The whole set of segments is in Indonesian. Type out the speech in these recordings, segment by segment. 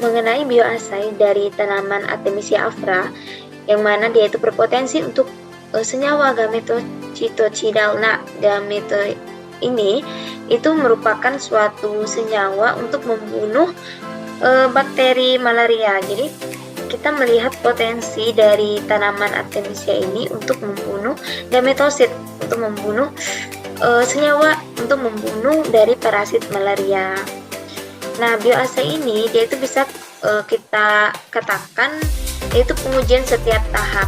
mengenai bioasay dari tanaman Artemisia afra, yang mana dia itu berpotensi untuk senyawa gametocitocidal. Nah, gameto ini itu merupakan suatu senyawa untuk membunuh bakteri malaria. Jadi kita melihat potensi dari tanaman Artemisia ini untuk membunuh gametosit, untuk membunuh senyawa untuk membunuh dari parasit malaria. Nah, bioasay ini dia itu bisa kita katakan yaitu pengujian setiap tahap.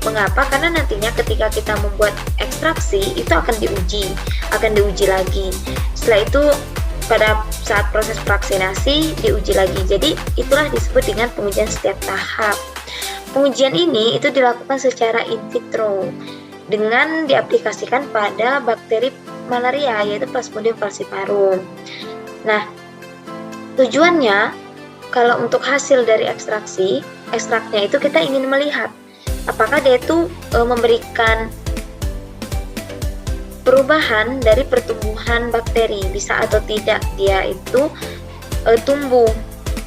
Mengapa? Karena nantinya ketika kita membuat ekstraksi itu akan diuji lagi. Setelah itu pada saat proses vaksinasi diuji lagi. Jadi itulah disebut dengan pengujian setiap tahap. Pengujian ini itu dilakukan secara in vitro dengan diaplikasikan pada bakteri malaria yaitu Plasmodium falciparum. Nah, tujuannya kalau untuk hasil dari ekstraknya itu kita ingin melihat apakah dia itu memberikan perubahan dari pertumbuhan bakteri, bisa atau tidak dia itu tumbuh.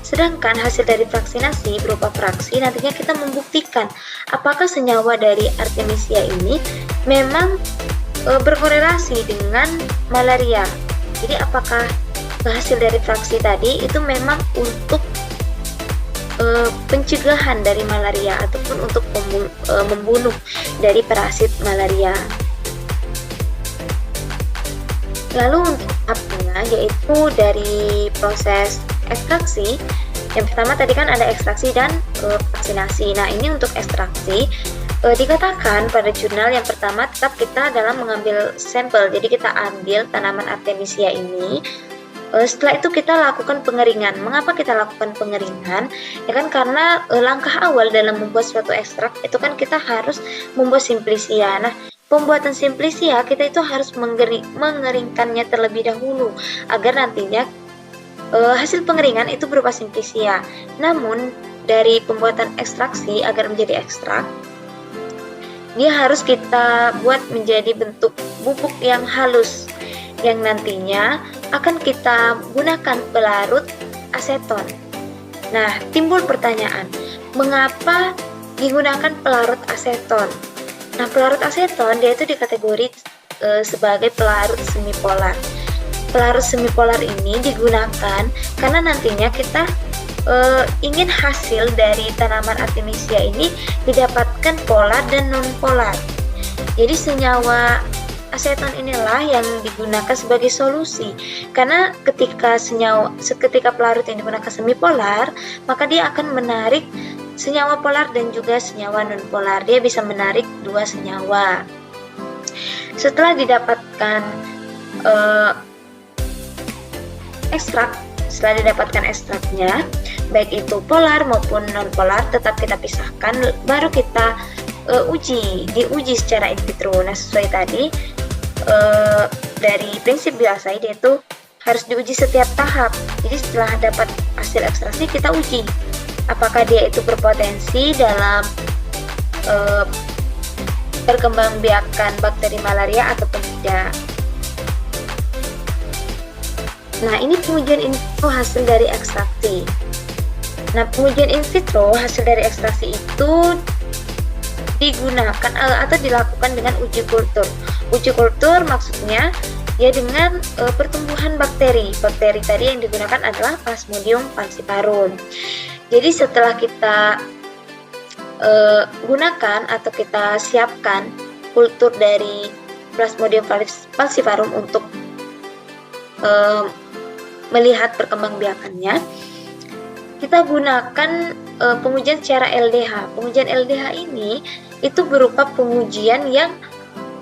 Sedangkan hasil dari vaksinasi berupa fraksi nantinya kita membuktikan apakah senyawa dari Artemisia ini memang berkorelasi dengan malaria. Jadi apakah hasil dari fraksi tadi itu memang untuk pencegahan dari malaria ataupun untuk membunuh dari parasit malaria. Lalu untuk tahapnya yaitu dari proses ekstraksi. Yang pertama tadi kan ada ekstraksi dan vaksinasi. Nah, ini untuk ekstraksi dikatakan pada jurnal yang pertama tetap kita dalam mengambil sampel. Jadi kita ambil tanaman Artemisia ini. Setelah itu kita lakukan pengeringan. Mengapa kita lakukan pengeringan? Ya kan karena langkah awal dalam membuat suatu ekstrak itu kan kita harus membuat simplisia. Nah, pembuatan simplisia kita itu harus mengeringkannya terlebih dahulu agar nantinya hasil pengeringan itu berupa simplisia. Namun dari pembuatan ekstraksi agar menjadi ekstrak, dia harus kita buat menjadi bentuk bubuk yang halus yang nantinya akan kita gunakan pelarut aseton. Nah, timbul pertanyaan, mengapa digunakan pelarut aseton? Nah, pelarut aseton dia itu dikategori sebagai pelarut semipolar. Pelarut semipolar ini digunakan karena nantinya kita ingin hasil dari tanaman Artemisia ini didapatkan polar dan non-polar. Jadi senyawa aseton inilah yang digunakan sebagai solusi, karena ketika pelarut yang digunakan semipolar, maka dia akan menarik senyawa polar dan juga senyawa non-polar. Dia bisa menarik dua senyawa. Setelah didapatkan setelah didapatkan ekstraknya, baik itu polar maupun non-polar, tetap kita pisahkan, baru kita diuji secara in vitro. Nah, sesuai tadi dari prinsip bioasay dia itu harus diuji setiap tahap. Jadi setelah dapat hasil ekstraksi kita uji apakah dia itu berpotensi dalam perkembangbiakan bakteri malaria ataupun tidak. Nah, ini pengujian in vitro hasil dari ekstraksi. Nah, pengujian in vitro hasil dari ekstraksi itu digunakan atau dilakukan dengan uji kultur. Uji kultur maksudnya ya dengan pertumbuhan bakteri. Bakteri tadi yang digunakan adalah Plasmodium falciparum. Jadi setelah kita gunakan atau kita siapkan kultur dari Plasmodium falciparum untuk melihat perkembangbiakannya, kita gunakan pengujian secara LDH. Pengujian LDH ini itu berupa pengujian yang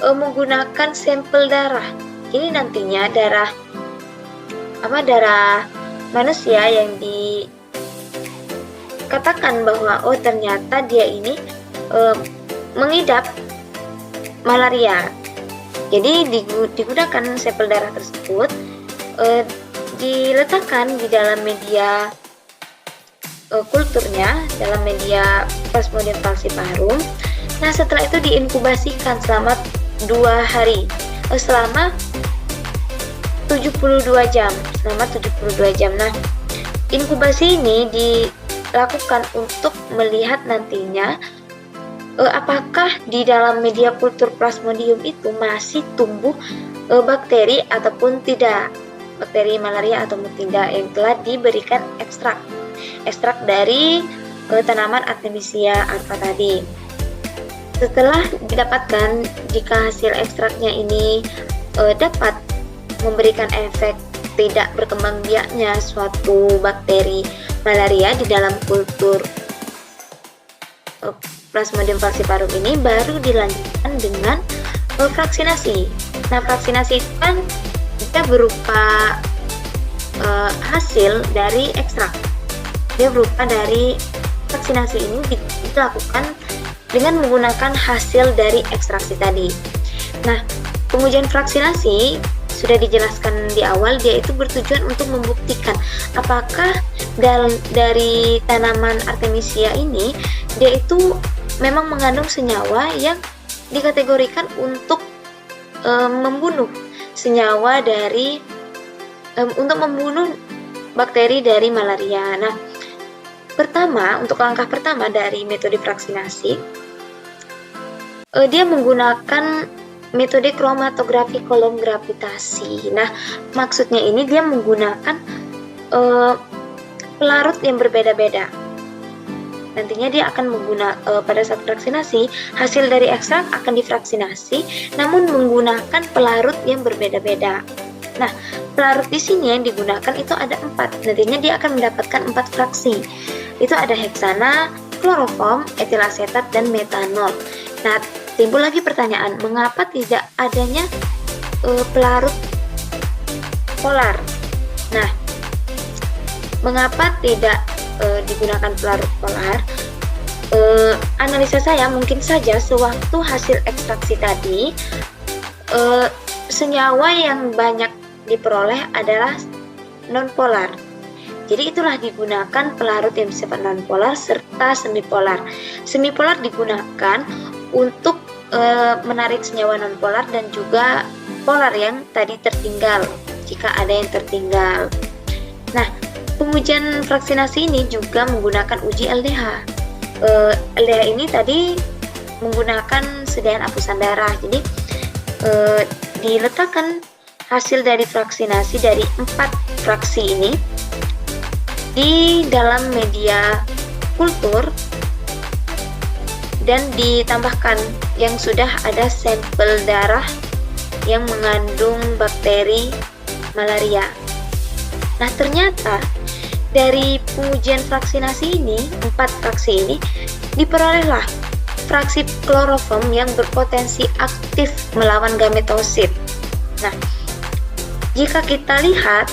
menggunakan sampel darah. Ini nantinya darah manusia yang dikatakan bahwa oh ternyata dia ini mengidap malaria. Jadi digunakan sampel darah tersebut diletakkan di dalam media kulturnya, dalam media Plasmodium falciparum. Nah, setelah itu diinkubasikan selama 2 hari, selama 72 jam. Nah, inkubasi ini dilakukan untuk melihat nantinya apakah di dalam media kultur Plasmodium itu masih tumbuh bakteri ataupun tidak, bakteri malaria ataupun tidak, yang telah diberikan ekstrak dari tanaman Artemisia alpha tadi. Setelah didapatkan jika hasil ekstraknya ini dapat memberikan efek tidak berkembang biaknya suatu bakteri malaria di dalam kultur Plasmodium falciparum ini, baru dilanjutkan dengan vaksinasi. Nah, vaksinasi itu kan dia berupa hasil dari ekstrak. Dia berupa dari vaksinasi ini dilakukan dengan menggunakan hasil dari ekstraksi tadi. Nah, pengujian vaksinasi sudah dijelaskan di awal, dia itu bertujuan untuk membuktikan apakah dari tanaman Artemisia ini dia itu memang mengandung senyawa yang dikategorikan untuk membunuh senyawa dari untuk membunuh bakteri dari malaria. Nah, untuk langkah pertama dari metode vaksinasi, dia menggunakan metode kromatografi kolom gravitasi. Nah, maksudnya ini dia menggunakan pelarut yang berbeda-beda. Nantinya dia akan pada saat vaksinasi, hasil dari ekstrak akan difraksinasi, namun menggunakan pelarut yang berbeda-beda. Nah, pelarut di sini yang digunakan itu ada 4. Nantinya dia akan mendapatkan 4 fraksi. Itu ada heksana, kloroform, etilasetat, dan metanol. Nah, timbul lagi pertanyaan, mengapa tidak adanya pelarut polar? Nah, mengapa tidak digunakan pelarut polar? Analisa saya mungkin saja sewaktu hasil ekstraksi tadi senyawa yang banyak diperoleh adalah non-polar. Jadi itulah digunakan pelarut yang bersifat non-polar serta semipolar. Semipolar digunakan untuk menarik senyawa non-polar dan juga polar yang tadi tertinggal, jika ada yang tertinggal. Nah, pengujian vaksinasi ini juga menggunakan uji LDH. LDH ini tadi menggunakan sedaian apusan darah. Jadi diletakkan hasil dari vaksinasi dari 4 fraksi ini di dalam media kultur dan ditambahkan yang sudah ada sampel darah yang mengandung bakteri malaria. Nah, ternyata dari pengujian vaksinasi ini, 4 fraksi ini, diperolehlah fraksi kloroform yang berpotensi aktif melawan gametosit. Nah, jika kita lihat,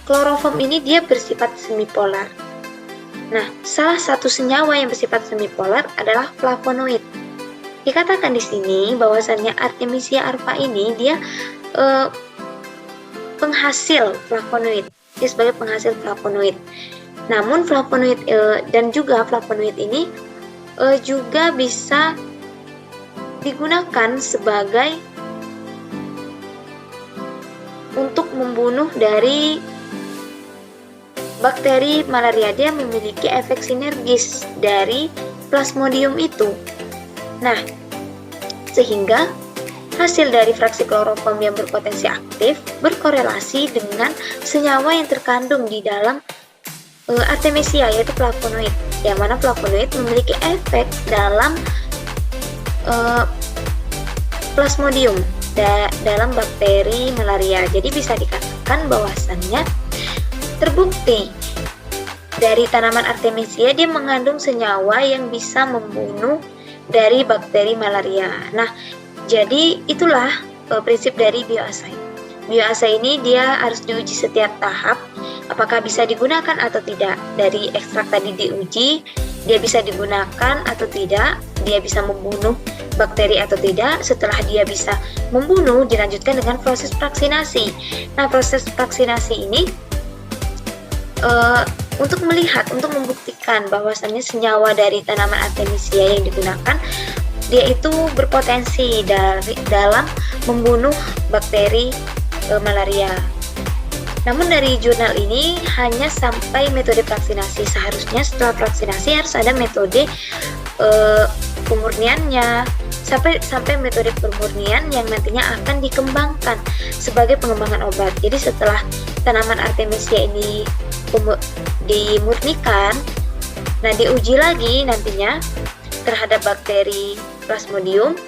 kloroform ini dia bersifat semipolar. Nah, salah satu senyawa yang bersifat semipolar adalah flavonoid. Dikatakan di sini bahwasannya Artemisia alpha ini dia penghasil flavonoid. Dia sebagai penghasil flavonoid. Namun flavonoid dan juga flavonoid ini juga bisa digunakan sebagai untuk membunuh dari bakteri malaria. Dia memiliki efek sinergis dari Plasmodium itu. Nah, sehingga hasil dari fraksi kloroform yang berpotensi aktif berkorelasi dengan senyawa yang terkandung di dalam Artemisia, yaitu flavonoid. Yang mana flavonoid memiliki efek dalam Plasmodium dalam bakteri malaria. Jadi bisa dikatakan bahwasannya terbukti dari tanaman Artemisia dia mengandung senyawa yang bisa membunuh dari bakteri malaria. Nah, jadi itulah prinsip dari bioassay. Bioassay ini dia harus diuji setiap tahap, apakah bisa digunakan atau tidak. Dari ekstrak tadi diuji, dia bisa digunakan atau tidak, dia bisa membunuh bakteri atau tidak. Setelah dia bisa membunuh, dilanjutkan dengan proses vaksinasi. Nah, proses vaksinasi ini untuk melihat, untuk membuktikan bahwasannya senyawa dari tanaman Artemisia yang digunakan dia itu berpotensi dalam membunuh bakteri malaria. Namun dari jurnal ini hanya sampai metode vaksinasi. Seharusnya setelah vaksinasi harus ada metode pemurniannya, sampai metode pemurnian yang nantinya akan dikembangkan sebagai pengembangan obat. Jadi setelah tanaman artemisia ini dimurnikan, nah diuji lagi nantinya terhadap bakteri Plasmodium,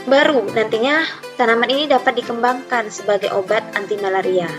baru nantinya tanaman ini dapat dikembangkan sebagai obat anti malaria.